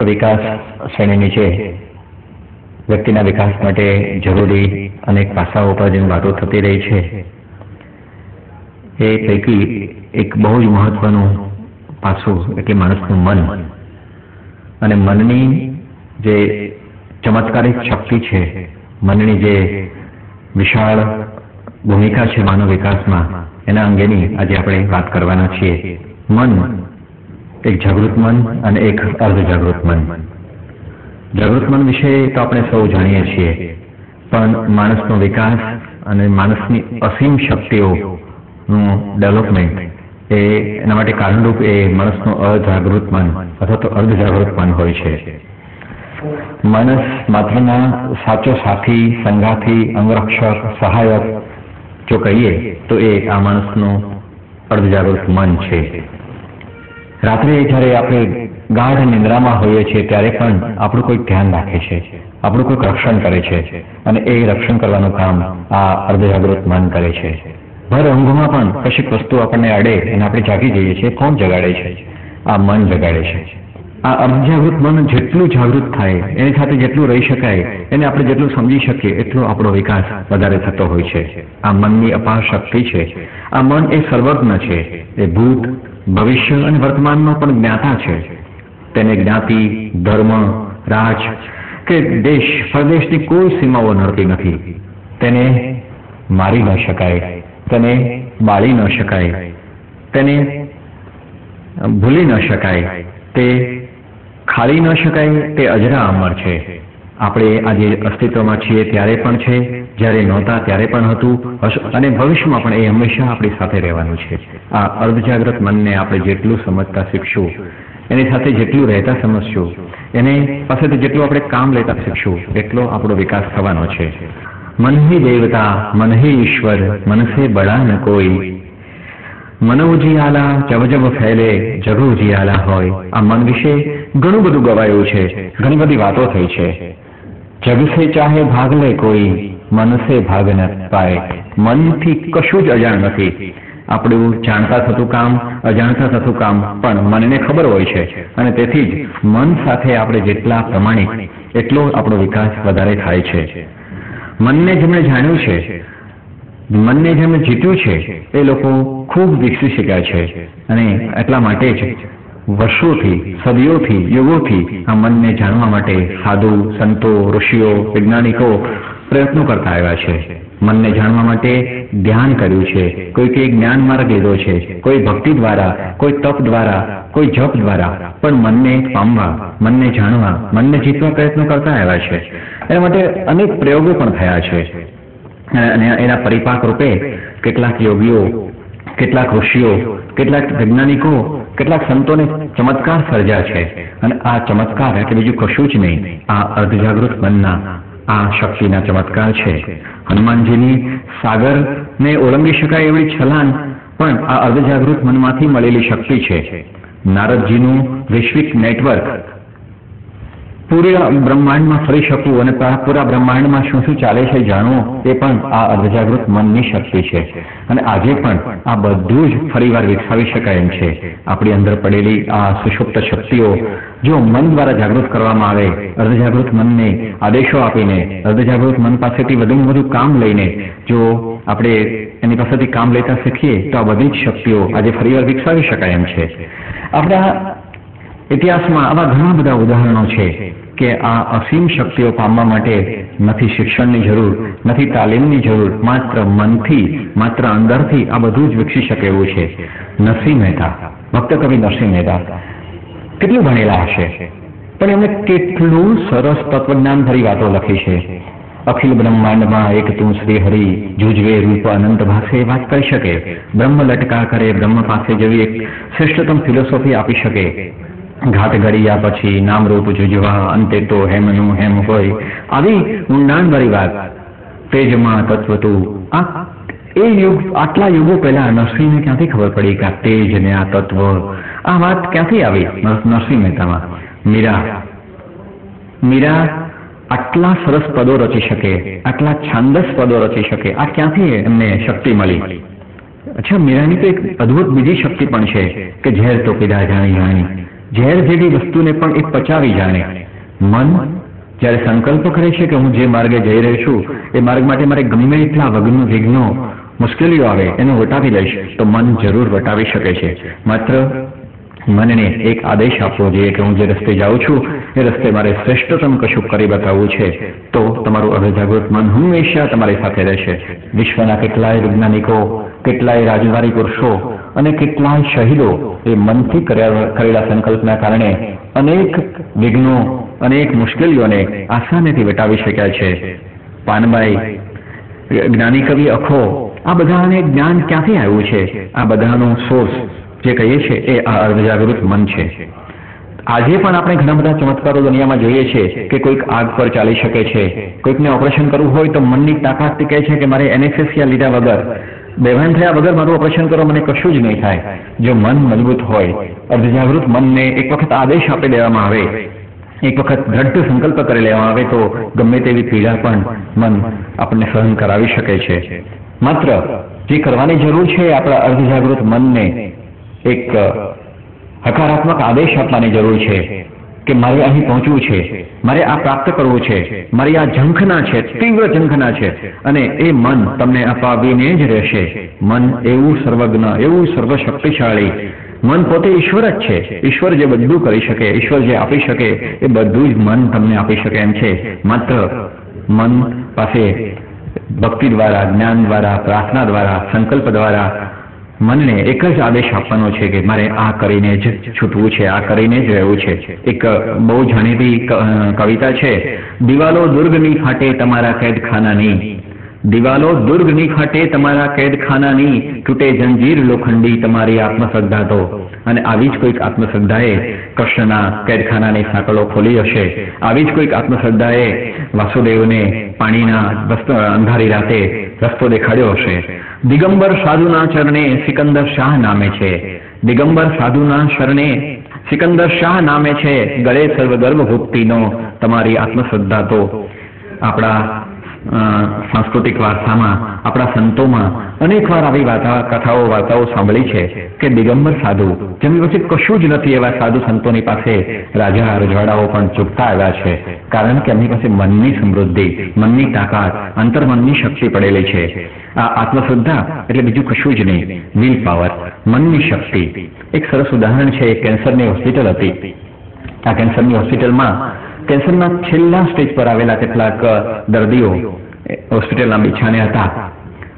વિકાસ શ્રેણીની છે. વ્યક્તિના વિકાસ માટે જરૂરી અનેક પાસાઓ પર જેની વાતો થતી રહી છે એ પૈકી એક બહુ જ મહત્વનું પાસું એટલે માણસનું મન અને મનની જે ચમત્કારિક શક્તિ છે, મનની જે વિશાળ ભૂમિકા છે માનવ વિકાસમાં, એના અંગેની આજે આપણે વાત કરવાના છીએ. મન એક જાગૃત મન અને એક અર્ધ જાગૃત મન. જાગૃત મન વિશે તો આપણે સૌ જાણીએ છીએ, પણ માણસનો વિકાસ અને માણસની અસીમ શક્તિઓનું ડેવલપમેન્ટ એના માટે કારણરૂપ એ માણસનું અજાગૃત મન અથવા તો અર્ધ જાગૃત મન હોય છે. માણસ માત્રના સાચો સાથી, સંગાથી, અંગરક્ષક, સહાયક જો કહીએ તો એ આ માણસનું અર્ધ જાગૃત મન છે. રાત્રે જ્યારે આપણે ગાઢ નિંદ્રામાં હોઈએ છીએ ત્યારે પણ આપણું કોઈક ધ્યાન રાખે છે, આપણું કોઈક રક્ષણ કરે છે, અને એ રક્ષણ કરવાનું કામ આ અર્ધજાગૃત મન કરે છે. ભર ઊંઘમાં પણ કશીક વસ્તુ આપણને અડે અને આપણે જાગી જઈએ છીએ, કોણ જગાડે છે? આ મન જગાડે છે. આ અર્ધજાગૃત મન જેટલું જાગૃત થાય, એની સાથે જેટલું રહી શકાય, એને આપણે જેટલું સમજી શકીએ એટલો આપણો વિકાસ વધારે થતો હોય છે. આ મનની અપાર શક્તિ છે. આ મન એ સર્વજ્ઞ છે. એ ભૂત, ભવિષ્ય અને વર્તમાનનો પણ જ્ઞાતા છે. તેને જ્ઞાતિ, ધર્મ, રાજ કે દેશ પરદેશની કોઈ સીમાઓ નડતી નથી. તેને મારી ન શકાય, તેને બાળી ન શકાય, તેને ભૂલી ન શકાય, તે ખાલી ન શકાય. તે અજરા અમર છે. આપણે આજે અસ્તિત્વમાં છીએ ત્યારે પણ છે, જ્યારે નહોતા ત્યારે પણ હતું, અને ભવિષ્યમાં પણ એ હંમેશા આપણી સાથે રહેવાનું છે. આ અર્ધજાગ્રત મનને આપણે જેટલું સમજતા શીખશું, એની સાથે જેટલું રહેતા સમજશું, એને પાસેથી જેટલું આપણે કામ લેતા શીખશું, એટલો આપણો વિકાસ થવાનો છે. મન હી દેવતા, મન હી ઈશ્વર, મન સે બડા ન કોઈ. મન ઉજિયાલા જબ જબ ફેલે, જગ ઉજિયાલા હોય. આ મન વિશે ઘણું બધું ગવાયું છે, ઘણી બધી વાતો થઈ છે. જગ સે ચાહે ભાગ લે કોઈ, મન સે ભાગ ન પાય. મનથી કશું જ અજાણ નથી. આપણું જાણતા થતું કામ, અજાણતા થતું કામ પણ મનને ખબર હોય છે, અને તેથી જ મન સાથે આપણે જેટલા પ્રમાણિક એટલો આપણો વિકાસ વધારે થાય છે. મનને જેમણે જાણ્યું છે, મનને જેમણે જીત્યું છે, એ લોકો ખૂબ વિકસી શક્યા છે, અને એટલા માટે જ વર્ષોથી, સદીઓથી, યુગોથી આ મનને જાણવા માટે સાધુ, સંતો, ઋષિઓ, વૈજ્ઞાનિકો પ્રયત્નો કરતા આવ્યા છે. મનને જાણવા માટે ધ્યાન કર્યું છે, કોઈકે જ્ઞાન માર્ગ લીધો છે, કોઈ ભક્તિ દ્વારા, કોઈ તપ દ્વારા, કોઈ જપ દ્વારા, પણ મનને પામવા, મનને જાણવા, મનને જીતવા પ્રયત્નો કરતા આવ્યા છે. એના માટે અનેક પ્રયોગો પણ થયા છે, અને એના પરિપાક રૂપે કેટલાક યોગીઓ, કેટલાક ઋષિઓ, કેટલાક વૈજ્ઞાનિકો, કેટલાક સંતોને ચમત્કાર સર્જ્યા છે. અને આ ચમત્કાર એટલે બીજું કશું જ નહીં, આ અર્ધજાગૃત મનના આ શક્તિના ચમત્કાર છે. હનુમાનજીની સાગરને ઓળંગી શકાય એવડી છલાંગ પણ આ અર્ધજાગૃત મનમાંથી મળેલી શક્તિ છે. નારદજીનું વૈશ્વિક નેટવર્ક, પૂરા બ્રહ્માંડમાં ફરી શકવું અને પૂરા બ્રહ્માંડમાં શું શું ચાલે છે જાણવું, એ પણ આ અર્ધજાગૃત મનની શક્તિ છે. અને આજે પણ આ બધું જ ફરીવાર વિકસાવી શકાય એમ છે. આપણી અંદર પડેલી આ સુષુપ્ત શક્તિઓ જો મન દ્વારા જાગૃત કરવામાં આવે, અર્ધજાગૃત મનને આદેશો આપીને, અર્ધજાગૃત મન પાસેથી વધુમાં વધુ કામ લઈને જો આપણે એની પાસેથી કામ લેતા શીખીએ તો આ બધી જ શક્તિઓ આજે ફરીવાર વિકસાવી શકાય એમ છે. આપણા ઇતિહાસમાં આવા ઘણા બધા ઉદાહરણો છે કે આ અસીમ શક્તિઓ પામવા માટે નથી શિક્ષણની જરૂર, નથી તાલીમની જરૂર, માત્ર મનથી, માત્ર અંદરથી આ બધું જ વિકસી શકે એવું છે. નરસિંહ મહેતા, ભક્ત કવિ નરસિંહ મહેતા કેટલું ભણેલા હશે, પણ એમણે કેટલું સરસ તત્વજ્ઞાન ભરી વાતો લખી છે. અખિલ બ્રહ્માંડમાં એક તું શ્રી હરિ, જુજવે રૂપ અનંત ભાષે વાત કરી શકે. બ્રહ્મ લટકા કરે, બ્રહ્મ પાસે જેવી એક શ્રેષ્ઠતમ ફિલોસોફી આપી શકે. ઘાટ ઘડિયા પછી નામરૂપ જુજવા, અંતે તો હેમનું હેમ હોય. આવી ઊંડાણભરી વાત, તેજમાં તત્વ તું. એ યુગ, આટલા યુગો પહેલા નરસિંહને ક્યાંથી ખબર પડી કે આ તેજ ને આ તત્વ, આ વાત ક્યાંથી આવી નરસિંહ મહેતામાં? મીરા આટલા સરસ પદો રચી શકે, આટલા છાંદસ પદો રચી શકે, આ ક્યાંથી એમને શક્તિ મળી? અચ્છા, મીરાની તો એક અદ્ભુત બીજી શક્તિ પણ છે કે ઝેર તો પીધા જાણી જાણી, ઝેર જેવી વસ્તુને પણ એ પચાવી જાણે. મન જ્યારે સંકલ્પ કરે છે કે હું જે માર્ગે જઈ રહ્યો છું એ માર્ગ માટે મારે ગમે એટલા વિઘ્નો મુશ્કેલીઓ આવે એને વટાવી લઈશ તો મન જરૂર વટાવી શકે છે. માત્ર મનને એક આદેશ આપવો જોઈએ કે હું જે રસ્તે જાઉં છું એ રસ્તે મારે શ્રેષ્ઠતમ કશું કરી બતાવવું છે, તો તમારું અર્ધજાગૃત મન હંમેશા તમારી સાથે રહેશે. વિશ્વના કેટલાય વૈજ્ઞાનિકો, કેટલાય રાજદ્વારી પુરુષો અને કેટલાય શહીદો એ મનથી કરેલા સંકલ્પના કારણે અનેક વિઘ્નો, અનેક મુશ્કેલીઓને આસાનીથી વટાવી શક્યા છે. પાનબાઈ, જ્ઞાની કવિ અખો, આ બધાને જ્ઞાન ક્યાંથી આવ્યું છે? આ બધાનો સોર્સ જે કહીએ છીએ એ આ અર્ધજાગૃત મન છે. આજે પણ આપણે ઘણા બધા ચમત્કારો દુનિયામાં જોઈએ છીએ કે કોઈક આગ પર ચાલી શકે છે, કોઈકને ઓપરેશન કરવું હોય તો મનની તાકાતથી કહે છે કે મારે એનેસ્થેસિયા લીધા વગર, બેભાન થયા વગર મારું ઓપરેશન કરો, મને કશું જ નહીં થાય. જો મન મજબૂત હોય, અર્ધજાગૃત મનને એક વખત આદેશ આપી દેવામાં આવે, એક વખત દ્રઢ સંકલ્પ કરી લેવામાં આવે તો ગમે તેવી પીડા પણ મન આપણને સહન કરાવી શકે છે. માત્ર જે કરવાની જરૂર છે આપણા અર્ધજાગૃત મનને એક હકારાત્મક આદેશ આપવાની જરૂર છે કે મારે અહીં પહોંચવું છે, મારે આ પ્રાપ્ત કરવું છે, મારી આ ઝંખના છે, તીવ્ર ઝંખના છે, અને એ મન તમને અપાવીને જ રહેશે. મન એવું સર્વજ્ઞ, એવું સર્વશક્તિશાળી, મન પોતે ઈશ્વર જ છે. ઈશ્વર જે બધું કરી શકે, ઈશ્વર જે આપી શકે એ બધું જ મન તમને આપી શકે એમ છે. માત્ર મન પાસે ભક્તિ દ્વારા, જ્ઞાન દ્વારા, પ્રાર્થના દ્વારા, સંકલ્પ દ્વારા મનને એક જ આદેશ આપવાનો છે કે મારે આ કરીને જ છૂટવું છે, આ કરીને જ રહેવું છે. એક બહુ જાણીતી કવિતા છે, દિવાલો દુર્ગની ફાટે તમારા કેદખાનાની, દિવાલો દુર્ગની ફાટે તમારા કેદખાનાની, તૂટે જંજીર લોખંડી તમારી આત્મશ્રદ્ધા તો. અને આવી જ કોઈક આત્મશ્રદ્ધાએ કૃષ્ણના કેદખાનાની સાંકળો ખોલી હશે. આવી જ કોઈક આત્મશ્રદ્ધાએ વાસુદેવને પાણીના અંધારી રાતે રસ્તો દેખાડ્યો હશે. દિગંબર સાધુના ચરણે સિકંદર શાહ નામે છે, દિગંબર સાધુના શરણે સિકંદર શાહ નામે છે, ગળે સર્વગર્ભ ભુક્તિનો તમારી આત્મશ્રદ્ધા તો. આપણા સાંસ્કૃતિક વારસામાં, આપણા સંતોમાં અનેકવાર આવી વાર્તાઓ સાંભળી છે કે દિગંબર સાધુ, જેમની પાસે કશું જ નથી એવા સાધુ સંતોની પાસે રાજા રજવાડાઓ પણ ઝૂકતા આવ્યા છે. કારણ કે એમની પાસે મનની સમૃદ્ધિ, મનની તાકાત, અંતર્મનની શક્તિ પડેલી છે. આ આત્મશ્રદ્ધા એટલે બીજું કશું જ નહીં, વિલ પાવર, મનની શક્તિ. એક સરસ ઉદાહરણ છે, કેન્સરની હોસ્પિટલ હતી. આ કેન્સરની હોસ્પિટલમાં કેન્સરના છેલ્લા સ્ટેજ પર આવેલા કેટલાક દર્દીઓ હોસ્પિટલના બિછાને હતા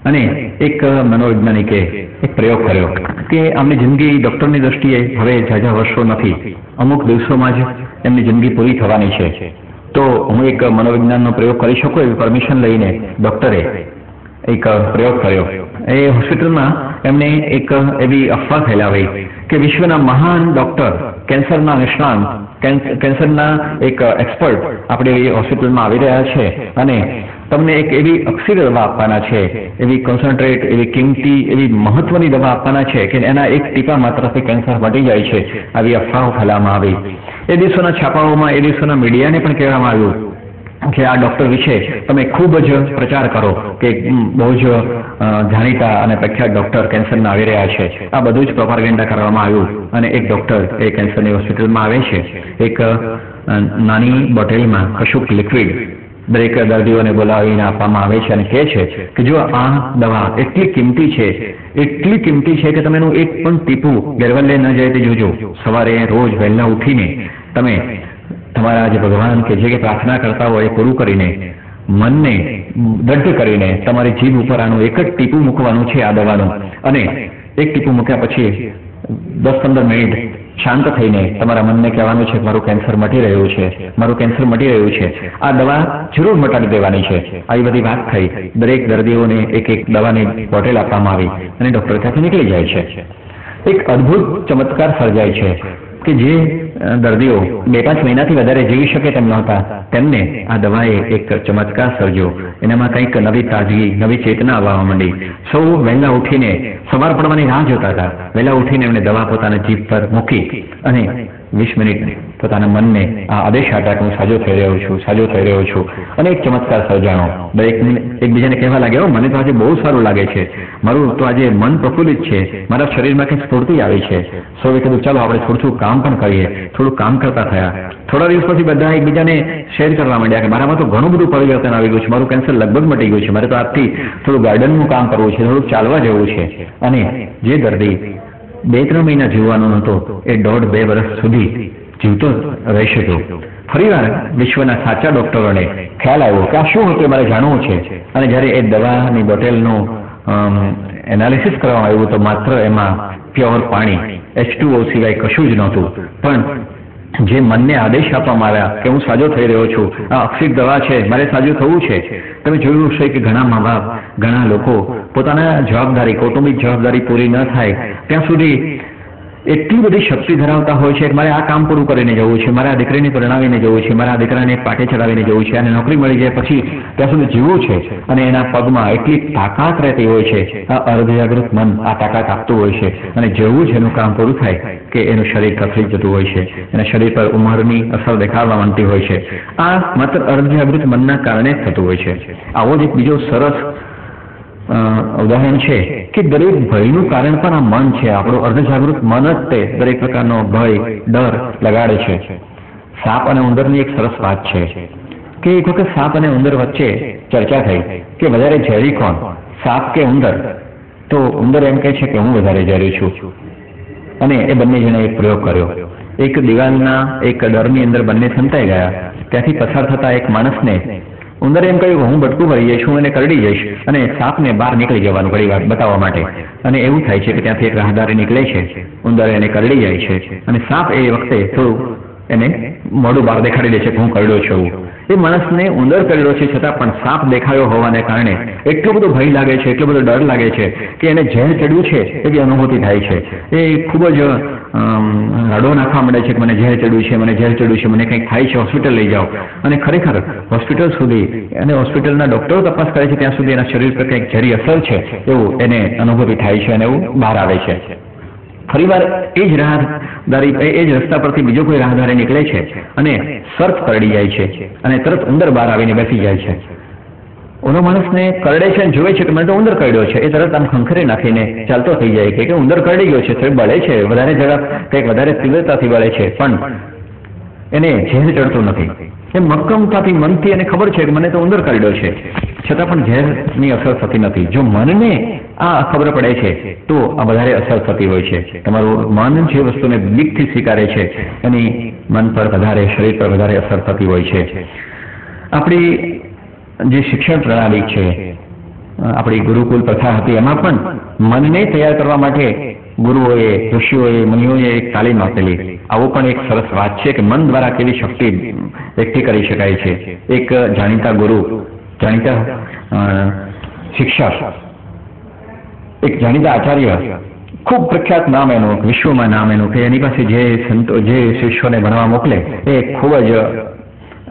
અને એક મનોવૈજ્ઞાનિકે એક પ્રયોગ કર્યો કે આમની જિંદગી ડૉક્ટરની દ્રષ્ટિએ હવે ઝાઝા વર્ષો નથી, અમુક દિવસોમાં જ એમની જિંદગી પૂરી થવાની છે, તો હું એક મનોવિજ્ઞાનનો પ્રયોગ કરી શકું એવી પરમિશન લઈને ડૉક્ટરે એક પ્રયોગ કર્યો. એ હોસ્પિટલમાં એમને એક એવી અફવા ફેલાવી કે વિશ્વના મહાન ડૉક્ટર, કેન્સરના નિષ્ણાંત, કેન્સરના એક એક્સપર્ટ આપણી હોસ્પિટલમાં આવી રહ્યા છે અને તમને એક એવી અક્ષીર દવા આપવાના છે, એવી કોન્સન્ટ્રેટ, એવી કિંમતી, એવી મહત્વની દવા આપવાના છે કે એના એક ટીપા માત્રથી કેન્સર મટી જાય છે. આવી અફવાઓ ફેલાવવામાં આવી. એ દિવસોના છાપાઓમાં, એ દિવસોના મીડિયાને પણ કહેવામાં આવ્યું કે આ ડૉક્ટર વિશે તમે ખૂબ જ પ્રચાર કરો કે બહુ જ જાણીતા અને પ્રખ્યાત ડૉક્ટર કેન્સરના આવી રહ્યા છે. આ બધું જ પ્રોપાગેન્ડા કરવામાં આવ્યું અને એક ડૉક્ટર એ કેન્સરની હોસ્પિટલમાં આવે છે. એક નાની બોટલમાં કશુંક લિક્વિડ દરેક દર્દીઓને બોલાવીને આપવામાં આવે છે અને કહે છે કે જો આ દવા એટલી કિંમતી છે, એટલી કિંમતી છે કે તમે એનું એક પણ ટીપું ગેરવલ્લે ન જાય તે જોજો. સવારે રોજ વહેલા ઉઠીને તમે તમારા જે ભગવાન કે જે પ્રાર્થના કરતા હોય એ પૂરું કરીને, મનને દઢ કરીને તમારી જીભ ઉપર આનું એક જ ટીપું મૂકવાનું છે આ દવાનું, અને એક ટીપું મૂક્યા પછી 10-15 મિનિટ શાંત થઈને તમારા મનને કહેવાનું છે મારું કેન્સર મટી રહ્યું છે, મારું કેન્સર મટી રહ્યું છે, આ દવા જરૂર મટાડી દેવાની છે. આવી બધી વાત થઈ. દરેક દર્દીઓને એક એક દવાની બોટલ આપવામાં આવી અને ડૉક્ટર ત્યાંથી નીકળી જાય છે. એક અદ્ભુત ચમત્કાર સર્જાય છે કે જે દર્દીઓ 2-5 મહિનાથી વધારે જીવી શકે તેમ નહોતા, તેમને આ દવાએ એક ચમત્કાર સર્જ્યો. એનામાં કંઈક નવી તાજગી, નવી ચેતના આવવા માંડી. સૌ વહેલા ઉઠીને સવાર પડવાની રાહ જોતા હતા. વહેલા ઉઠીને એમણે દવા પોતાના જીભ પર મૂકી અને 20 મિનિટ પોતાના મનને આ આદેશ આપ્યા કે હું સાજો થઈ રહ્યો છું, સાજો થઈ રહ્યો છું, અને એક ચમત્કાર સર્જાણો. દરેક એકબીજાને કહેવા લાગ્યા, મને તો આજે બહુ સારું લાગે છે, મારું તો આજે મન પ્રફુલ્લિત છે, મારા શરીરમાં કંઈક સ્ફૂર્તિ આવી છે. સૌએ કીધું ચાલો આપણે થોડું કામ પણ કરીએ. થોડું કામ કરતા થયા. થોડા દિવસ પછી બધા એકબીજાને શેર કરવા માંડ્યા કે મારામાં તો ઘણું બધું પરિવર્તન આવી ગયું છે, મારું કેન્સર લગભગ મટી ગયું છે, મારે તો આજથી થોડું ગાર્ડનનું કામ કરવું છે, થોડુંક ચાલવા જવું છે. અને જે દર્દી 2-3 મહિના જીવવાનો હતો એ 1.5-2 વર્ષ સુધી જીવતો રહી શક્યો. ફરીવાર વિશ્વના સાચા ડોક્ટરોને ખ્યાલ આવ્યો કે આ શું હતું મારે જાણવું છે. અને જ્યારે એ દવાની બોટલનું એનાલિસિસ કરવામાં આવ્યું તો માત્ર એમાં પ્યોર પાણી H2O સિવાય કશું જ નહોતું. પણ જે મનને આદેશ આપવામાં આવ્યા કે હું સાજો થઈ રહ્યો છું, આ અક્ષિત દવા છે, મારે સાજું થવું છે. તમે જોયું હશે કે ઘણા મા બાપ, ઘણા લોકો પોતાના જવાબદારી, કૌટુંબિક જવાબદારી પૂરી ન થાય ત્યાં સુધી એટલી બધી શક્તિ ધરાવતા હોય છે કે મારે આ કામ પૂરું કરીને જવું છે, મારે આ દીકરીને પરણાવીને જવું છે, મારે આ દીકરાને પાટે ચડાવીને જવું છે, અને નોકરી મળી જાય પછી ત્યાં સુધી જીવવું છે. અને એના પગમાં એટલી તાકાત રહેતી હોય છે, આ અર્ધજાગૃત મન આ તાકાત આપતું હોય છે. અને જેવું જ એનું કામ પૂરું થાય કે એનું શરીર કથળી જતું હોય છે, એના શરીર પર ઉંમરની અસર દેખાડવા માંડતી હોય છે. આ માત્ર અર્ધજાગૃત મનના કારણે જ થતું હોય છે. આવો જ એક બીજો સરસ ઉદાહરણ છે કે દરેક ભયનું કારણ પણ આ મન છે. આપણું અર્ધજાગૃત મન જ તે દરેક પ્રકારનો ભય, ડર લગાડે છે. સાપ અને ઉંદરની એક સરસ વાત છે કે એક વખત સાપ અને ઉંદર વચ્ચે ચર્ચા થઈ કે વધારે ઝેરી કોણ, સાપ કે ઉંદર? તો ઉંદર એમ કહે છે કે હું વધારે ઝેરી છું. અને એ બંને જણે એક પ્રયોગ કર્યો. એક દિવાલના એક દરની અંદર બંને સંતાઈ ગયા. ત્યાંથી પસાર થતા એક માણસને ઉંદરે એમ કહ્યું હું બટકું ભરી જઈશ, હું એને કરડી જઈશ, અને સાપને બહાર નીકળી જવાનું ઘણી વાર બતાવવા માટે. અને એવું થાય છે કે ત્યાંથી એક રાહદારી નીકળે છે, ઉંદર એને કરડી જાય છે, અને સાપ એ વખતે થોડું એને મોઢું બહાર દેખાડી દે છે કે હું કરડ્યો છું. એ માણસને ઉંદર કરડ્યો છે છતાં પણ સાપ દેખાયો હોવાને કારણે એટલો બધો ભય લાગે છે, એટલો બધો ડર લાગે છે કે એને ઝેર ચડ્યું છે એવી અનુભૂતિ થાય છે. એ ખૂબ જ રડો નાખવા માંડે છે કે મને ઝેર ચડ્યું છે, મને ઝેર ચડ્યું છે, મને કંઈક થાય છે, હોસ્પિટલ લઈ જાઓ. અને ખરેખર હોસ્પિટલ સુધી અને હોસ્પિટલના ડૉક્ટરો તપાસ કરે છે ત્યાં સુધી એના શરીર પર કંઈક ઝેરી અસર છે એવું એને અનુભૂતિ થાય છે અને એવું બહાર આવે છે. ફરીવાર એ જ રાહદારી, એ જ રસ્તા પરથી બીજો કોઈ રાહદારી નીકળે છે અને સર્પ કરડી જાય છે, અને તરત ઉંદર બહાર આવીને બેસી જાય છે. ઓલો માણસને કરડે છે અને જોવે છે કે મને તો ઉંદર કરડ્યો છે. એ તરત આમ ખંખરી નાખીને ચાલતો થઈ જાય કે ઉંદર કરડી ગયો છે, તો બળે છે, વધારે ઝડપ, કંઈક વધારે તીવ્રતાથી બળે છે, પણ એને ઝેર ચડતું નથી. એ મક્કમતાથી, મનથી એને ખબર છે કે મને તો ઉંદર કરડ્યો છે, છતાં પણ ઝેરની અસર થતી નથી. જો મનને આ ખબર પડે છે તો આ વધારે અસર થતી હોય છે. તમારું મન જે વસ્તુને દિલથી સ્વીકારે છે એની મન પર વધારે, શરીર પર વધારે અસર થતી હોય છે. આપણી જે શિક્ષણ પ્રણાલી છે, આપણી ગુરુકુલ પ્રથા હતી, એમાં પણ મનને તૈયાર કરવા માટે ગુરુઓએ, ઋષિઓએ, મુનિઓએ એક તાલીમ આપેલી. આવો પણ એક સરસ વાત છે કે મન દ્વારા કેવી શક્તિ એકઠી કરી શકાય છે. એક જાણીતા ગુરુ, જાણીતા શિક્ષક, એક જાણીતા આચાર્ય, ખૂબ પ્રખ્યાત નામ એનું, વિશ્વમાં નામ એનું, કે એની પાસે જે સંતો, જે શિષ્યોને ભણવા મોકલે એ ખૂબ જ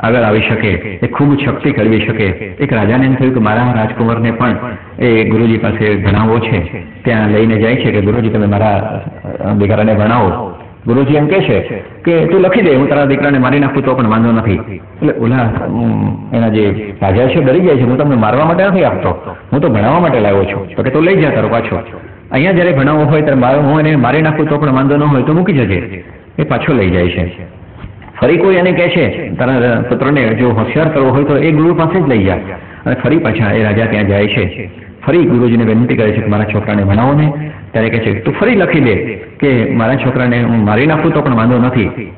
આગળ આવી શકે, એ ખૂબ શક્તિ કરવી શકે. એક રાજાને એમ થયું કે મારા રાજકુમારને પણ એ ગુરુજી પાસે ભણાવવો છે. ત્યાં લઈને જાય છે કે ગુરુજી તમે મારા દીકરાને ભણાવો. ગુરુજી એમ કહે છે કે તું લખી દે, હું તારા દીકરાને મારી નાખું તો પણ વાંધો નથી. એટલે ઓલા એના જે રાજા છે ડરી જાય છે, હું તમને મારવા માટે નથી આપતો, હું તો ભણાવવા માટે લાવ્યો છું. તો કે તો લઈ જા તારો પાછો. અહીંયા જ્યારે ભણાવવો હોય ત્યારે હું એને મારી નાખું તો પણ વાંધો ન હોય તો મૂકી જજે. એ પાછો લઈ જાય છે. ફરી કોઈ એને કહે છે તારા પુત્રને જો હોશિયાર કરવો હોય તો એ ગુરુ પાસે જ લઈ જા. અને ફરી પાછા એ રાજા ત્યાં જાય છે. ફરી ગુરુજીને વિનંતી કરે છે કે મારા છોકરાને ભણાવો ને. ત્યારે કહે છે તું ફરી લખી દે કે મારા છોકરાને હું મારી નાખું તો પણ વાંધો નથી.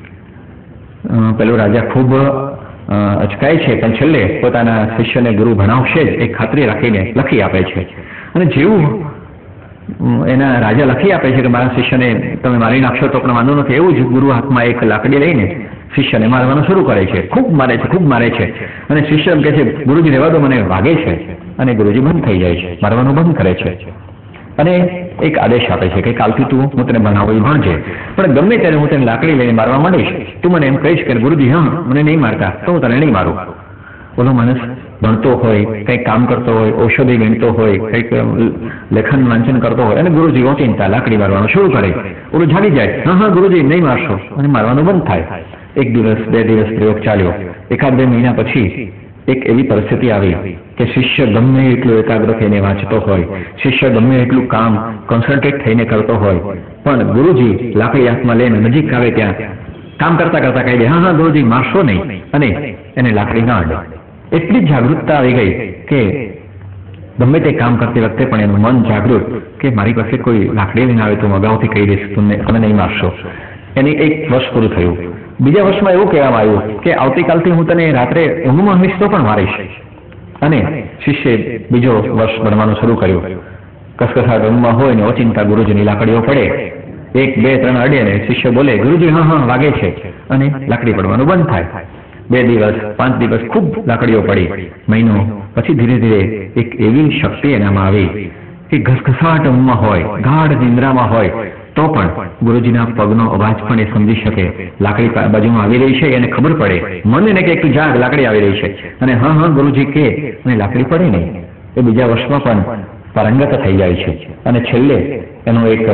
પેલો રાજા ખૂબ અચકાય છે, પણ છેલ્લે પોતાના શિષ્યને ગુરુ ભણાવશે જ એ ખાતરી રાખીને લખી આપે છે. અને જેવું એના રાજા લખી આપે છે કે મારા શિષ્યને તમે મારી નાખશો તો પણ વાંધો નથી, એવું જ ગુરુ હાથમાં એક લાકડી લઈને શિષ્યને મારવાનું શરૂ કરે છે. ખૂબ મારે છે, ખૂબ મારે છે. અને શિષ્ય એમ કહે છે ગુરુજી રહેવા દો, મને વાગે છે. અને ગુરુજી બંધ થઈ જાય છે, મારવાનું બંધ કરે છે. અને એક આદેશ આપે છે કે કાલથી તું હું તને ભણાવું એ ભણજે, પણ ગમે ત્યારે હું તને લાકડી લઈને મારવા માંડીશ, તું મને એમ કહીશ કે ગુરુજી હા મને નહીં મારતા, તો હું તને નહીં મારું. ઓલો માણસ ભણતો હોય, કંઈક કામ કરતો હોય, ઔષધિ વીણતો હોય, કંઈક લેખન વાંચન કરતો હોય, અને ગુરુજી ઓચિંતા લાકડી મારવાનું શરૂ કરે. ઓલું જાગી જાય, હા હા ગુરુજી નહીં મારશો, અને મારવાનું બંધ થાય. 1 દિવસ 2 દિવસ પ્રયોગ ચાલ્યો. 1-2 મહિના પછી એક એવી પરિસ્થિતિ આવી કે શિષ્ય ગમે એટલું એકાગ્ર થઈને વાંચતો હોય, શિષ્ય ગમે એટલું કામ કોન્સન્ટ્રેટ થઈને કરતો હોય, પણ ગુરુજી લાકડી હાથમાં લઈને નજીક આવે ત્યાં કામ કરતા કરતા કહી દે, હા હા ગુરુજી મારશો નહીં, અને એને લાકડી ના અડે. એટલી જાગૃતતા આવી ગઈ કે ગમે તે કામ કરતી વખતે પણ એનું મન જાગૃત કે મારી પાસે કોઈ લાકડી લઈને આવે તો હું અગાઉથી કહી દઈશ તમે નહીં મારશો. એની 1 વર્ષ પૂરું થયું. બીજા વર્ષમાં એવું કહેવામાં આવ્યું કે આવતીકાલથી હું તને રાત્રે ઊંઘમાં હમીશ તો પણ મારીશ. અને શિષ્યે બીજો વર્ષ ભણવાનું શરૂ કર્યું. કસકસાટ ઊંઘમાં હોય ને ઓચિંતા ગુરુજીની લાકડીઓ પડે, 1, 2, 3 અડે ને શિષ્ય બોલે ગુરુજી હા હા વાગે છે, અને લાકડી પડવાનું બંધ થાય. 2 દિવસ 5 દિવસ ખૂબ લાકડીઓ પડી. મહિનો પછી ધીરે ધીરે એક એવી શક્તિ એનામાં આવી કે ઘસઘસાટ ઊંઘમાં હોય, ગાઢ નિંદ્રામાં હોય તો પણ ગુરુજીના પગનો અવાજ પણ એ સમજી શકે. લાકડી બાજુમાં આવી રહી છે એને ખબર પડે, મન એને કે તું જાગ લાકડી આવી રહી છે, અને હા હા ગુરુજી કે અને લાકડી પડે નહીં. એ બીજા વર્ષમાં પણ પારંગત થઈ જાય છે. અને છેલ્લે એનું એક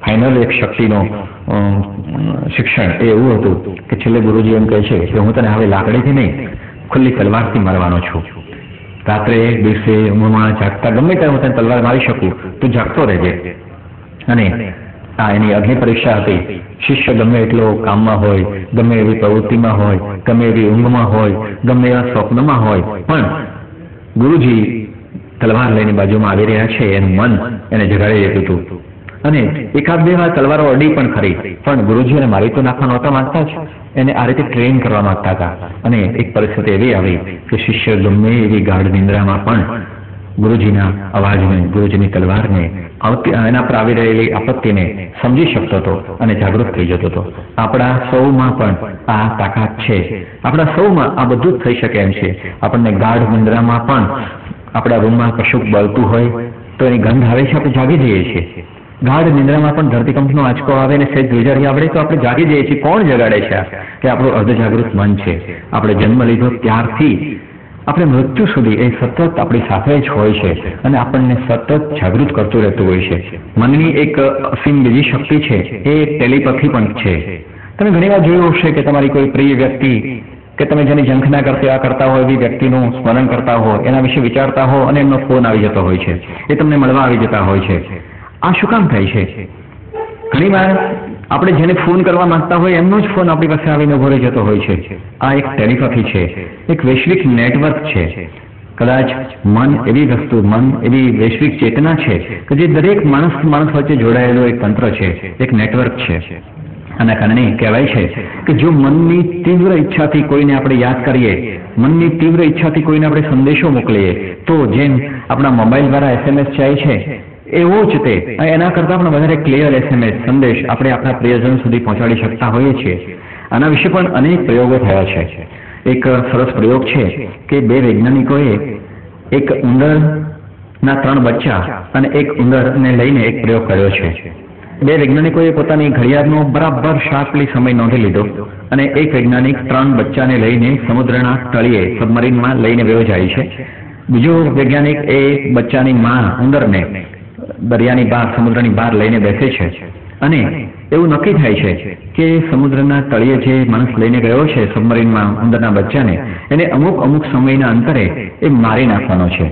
ફાઇનલ એક શક્તિનું શિક્ષણ એ એવું હતું કે છેલ્લે ગુરુજી એમ કહે છે કે હું તને હવે લાકડીથી નહીં ખુલ્લી તલવારથી મારવાનો છું. રાત્રે દિવસે ઊંઘમાં જાગતા ગમે ત્યારે હું તને તલવાર મારી શકું, તું જાગતો રહેજે. અને આ એની અગ્નિ પરીક્ષા હતી. શિષ્ય ગમે એટલો કામમાં હોય, ગમે એવી પ્રવૃત્તિમાં હોય, ગમે એવી ઊંઘમાં હોય, ગમે એવા સ્વપ્નમાં હોય, પણ ગુરુજી તલવાર લઈને બાજુમાં આવી રહ્યા છે એનું મન એને જગાડી દેતું હતું. અને 1-2 વાર તલવારો અડી પણ ખરી, પણ ગુરુજી એને મારી તો નાખવા નહોતા માંગતા જ, એને આ રીતે ટ્રેન કરવા માંગતા હતા. અને એક પરિસ્થિતિ એવી આવી કે શિષ્ય ગમે એવી ગાઢ નિંદ્રામાં પણ ગુરુજીના અવાજને, ગુરુજીની તલવારને, એના પર આવી રહેલી આપત્તિને સમજી શકતો હતો અને જાગૃત થઈ જતો હતો. આપણા સૌમાં પણ આ તાકાત છે. આપણા સૌમાં આ બધું જ થઈ શકે એમ છે. આપણને ગાઢ નિંદ્રામાં પણ આપણા રૂમમાં કશુંક બળતું હોય તો એની ગંધ આવે છે, આપણે જાગી જઈએ છીએ. ગાઢ નિંદ્રામાં પણ ધરતીકંપનો આંચકો આવે ને સહેજ ધ્રુજારી આવડે તો આપણે જાગી જઈએ છીએ. કોણ જગાડે છે? કે આપણું અર્ધજાગૃત મન છે. આપણે જન્મ લીધો ત્યારથી આપણે મૃત્યુ સુધી એ સતત આપણી સાથે જ હોય છે અને આપણને સતત જાગૃત કરતું રહેતું હોય છે. મનની એક અસીમ બીજી શક્તિ છે, એ ટેલિપથી પણ છે. તમે ઘણી વાર જોયું હશે કે તમારી કોઈ પ્રિય વ્યક્તિ કે તમે જેની ઝંખના કરતા હો એવી વ્યક્તિનું સ્મરણ કરતા હો, એના વિશે વિચારતા હો અને એમનો ફોન આવી જતો હોય છે, એ તમને મળવા આવી જતા હોય છે. આ શું કામ થાય છે? ઘણી વાર આપણે જેને ફોન કરવા માંગતા હોય એમનો જ ફોન આપણી પાસે આવીને ઉભો રહી જતો હોય છે. આ એક ટેલિપથી છે, એક વૈશ્વિક નેટવર્ક છે. કદાચ મન એવી વસ્તુ, મન એવી વૈશ્વિક ચેતના છે કે જે દરેક માણસ વચ્ચે જોડાયેલો એક તંત્ર છે, એક નેટવર્ક છે. આના કારણે કહેવાય છે કે જો મનની તીવ્ર ઈચ્છાથી કોઈને આપણે યાદ કરીએ, મનની તીવ્ર ઈચ્છાથી કોઈને આપણે સંદેશો મોકલીએ, તો જેમ આપણા મોબાઈલ દ્વારા SMS જાય છે એવો જ તે એના કરતાં પણ વધારે ક્લિયર SMS સંદેશ આપણે આપણા પ્રિયજન સુધી પહોંચાડી શકતા હોઈએ છીએ. આના વિશે પણ અનેક પ્રયોગો થયા છે. એક સરસ પ્રયોગ છે કે 2 વૈજ્ઞાનિકોએ એક ઉંદરના 3 બચ્ચા અને એક ઉંદરને લઈને એક પ્રયોગ કર્યો છે. 2 વૈજ્ઞાનિકોએ પોતાની ઘડિયાળનો બરાબર શાર્પલી સમય નોંધી લીધો અને એક વૈજ્ઞાનિક 3 બચ્ચાને લઈને સમુદ્રના તળિયે સબમરીનમાં લઈને વયો જાય છે. બીજો વૈજ્ઞાનિક એ બચ્ચાની માં ઉંદરને દરિયાની બહાર, સમુદ્રની બહાર લઈને બેસે છે અને એવું નક્કી થાય છે કે સમુદ્રના તળિયે જે માણસ લઈને ગયો છે સબમરીનમાં ઉંદરના બચ્ચાને, એને અમુક સમયના અંતરે એ મારી નાખવાનો છે.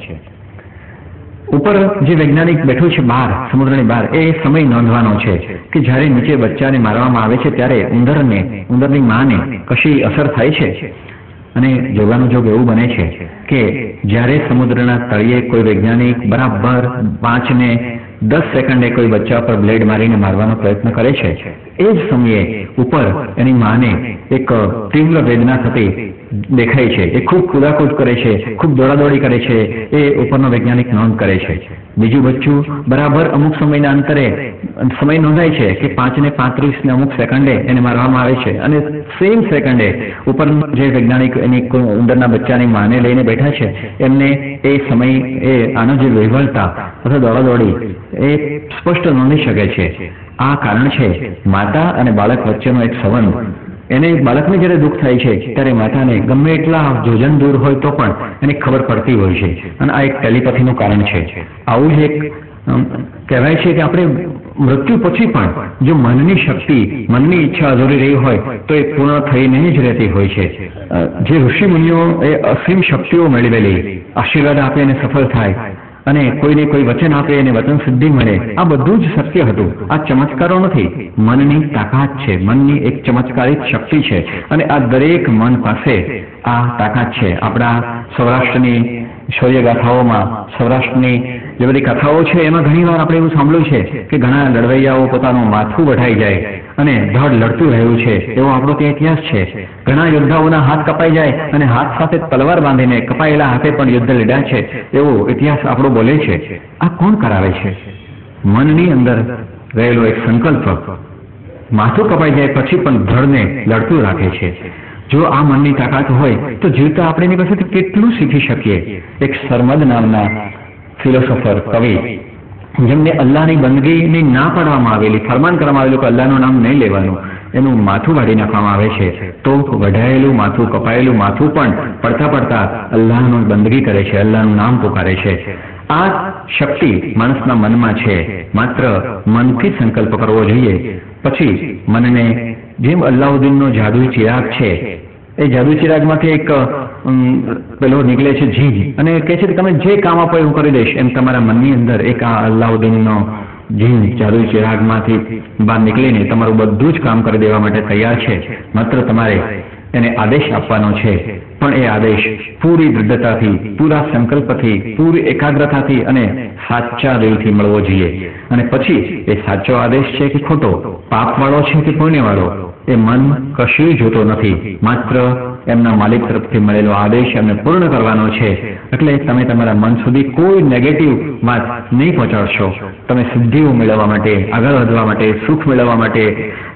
ઉપર જે વૈજ્ઞાનિક બેઠો છે બહાર, સમુદ્રની બહાર, એ સમય નોંધવાનો છે કે જ્યારે નીચે બચ્ચાને મારવામાં આવે છે ત્યારે ઉંદરની માને કશી અસર થાય છે. અને જોવાનું જોગ એવું બને છે કે જ્યારે સમુદ્રના તળિયે કોઈ વૈજ્ઞાનિક બરાબર 5 ને 10 સેકન્ડે કોઈ બચ્ચા પર બ્લેડ મારીને મારવાનો પ્રયત્ન કરે છે, એ જ સમયે ઉપર એની માને એક તીવ્ર વેદના થતી દેખાય છે. એ ખૂબ કૂદાકૂદ કરે છે, ખૂબ દોડાદોડી કરે છે. એ ઉપરનો વૈજ્ઞાનિક નોંધ કરે છે. બીજું બચ્ચું બરાબર અમુક સમયના અંતરે સમય નોંધાય છે કે 5 ને 35 ને અમુક સેકન્ડે એને મારવામાં આવે છે અને સેમ સેકન્ડે ઉપર જે વૈજ્ઞાનિક એની ઉંદરના બચ્ચાની માને લઈને બેઠા છે એમને એ સમય, એ આનો જે વહીવલતા અથવા દોડાદોડી એ સ્પષ્ટ નોંધી શકે છે. આ કારણ છે માતા અને બાળક વચ્ચેનો એક સંબંધ. એને બાળકને જ્યારે દુઃખ થાય છે ત્યારે માતાને ગમે એટલા જોજન દૂર હોય તો પણ એને ખબર પડતી હોય છે અને આ એક ટેલિપથીનું કારણ છે. આવું જ એક કહેવાય છે કે આપણે મૃત્યુ પછી પણ જો મનની શક્તિ, મનની ઈચ્છા અધૂરી રહી હોય તો એ પૂર્ણ થઈને જ રહેતી હોય છે. જે ઋષિ મુનિઓ એ અસીમ શક્તિઓ મેળવેલી, આશીર્વાદ આપે અને સફળ થાય, અને કોઈને કોઈ વચન આપે અને વચન સિદ્ધિ મળે, આ બધું જ સત્ય હતું. આ ચમત્કારો નથી, મનની તાકાત છે, મનની એક ચમત્કારિક શક્તિ છે, અને આ દરેક મન પાસે આ તાકાત છે. આપણા સૌરાષ્ટ્રની શૌર્ય ગાથાઓમાં, સૌરાષ્ટ્રની જે બધી કથાઓ છે એમાં ઘણીવાર આપણે એવું સાંભળ્યું છે કે ઘણા લડવૈયાઓ પોતાનું માથું વઢાઈ જાય અને ધડ લડતું રહ્યું છે, એવો આપણો ત્યાં ઇતિહાસ છે. ઘણા યોદ્ધાઓના હાથ કપાઈ જાય અને હાથ સાથે તલવાર બાંધીને કપાયેલા હાથે પણ યુદ્ધ લડ્યા છે, એવો ઇતિહાસ આપણો બોલે છે. આ કોણ કરાવે છે? મનની અંદર રહેલો એક સંકલ્પ માથું કપાઈ જાય પછી પણ ધડને લડતું રાખે છે. જો આ મનની તાકાત હોય તો જીવતા આપણે એની પાસેથી કેટલું શીખી શકીએ. એક સરમદ નામના ફિલોસોફર, કવિ, જેમને અલ્લાહની બંદગીની ના પાડવામાં આવેલી, ફરમાન કરવામાં આવેલું કે અલ્લાહનું નામ નહીં લેવાનું, એનું માથું વાળી નાખવામાં આવે છે, તો વઢાયેલું માથું, કપાયેલું માથું પણ પડતા પડતા અલ્લાહનું બંદગી કરે છે, અલ્લાહનું નામ પુકારે છે. આ શક્તિ માણસના મનમાં છે. માત્ર મનથી સંકલ્પ કરવો જોઈએ. પછી મનને જેમ અલ્લાઉદ્દીનનો જાદુઈ ચિરાગ છે, એ જાદુઈ ચિરાગમાંથી એક પેલો નીકળે છે જીન, અને કહે છે કે તમે જે કામ આપો હું કરી દઈશ. એમ તમારા મનની અંદર એક આ અલ્લાઉદ્દીનનો જીન જાદુઈ ચિરાગમાંથી બહાર નીકળીને તમારું બધું જ કામ કરી દેવા માટે તૈયાર છે. માત્ર તમારે એને આદેશ આપવાનો છે, પણ એ આદેશ પૂરી દૃઢતાથી, પૂરા સંકલ્પથી, પૂરી એકાગ્રતાથી અને સાચા દિલથી મળવો જોઈએ. અને પછી એ સાચો આદેશ છે કે ખોટો, પાપવાળો છે કે પુણ્યવાળો, એ મન કશું જોતો નથી. માત્ર એમના માલિક તરફથી મળેલો આદેશ એમને પૂર્ણ કરવાનો છે. એટલે તમે તમારા મન સુધી કોઈ નેગેટિવ વાત નહીં પહોંચાડશો. તમે સિદ્ધિઓ મેળવવા માટે, આગળ વધવા માટે, સુખ મેળવવા માટે,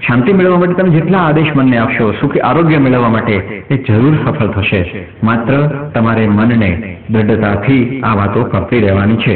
શાંતિ મેળવવા માટે તમે જેટલા આદેશ મનને આપશો, સુખી આરોગ્ય મેળવવા માટે, એ જરૂર સફળ થશે. માત્ર તમારે મનને દૃઢતાથી આ વાતો કરતી રહેવાની છે.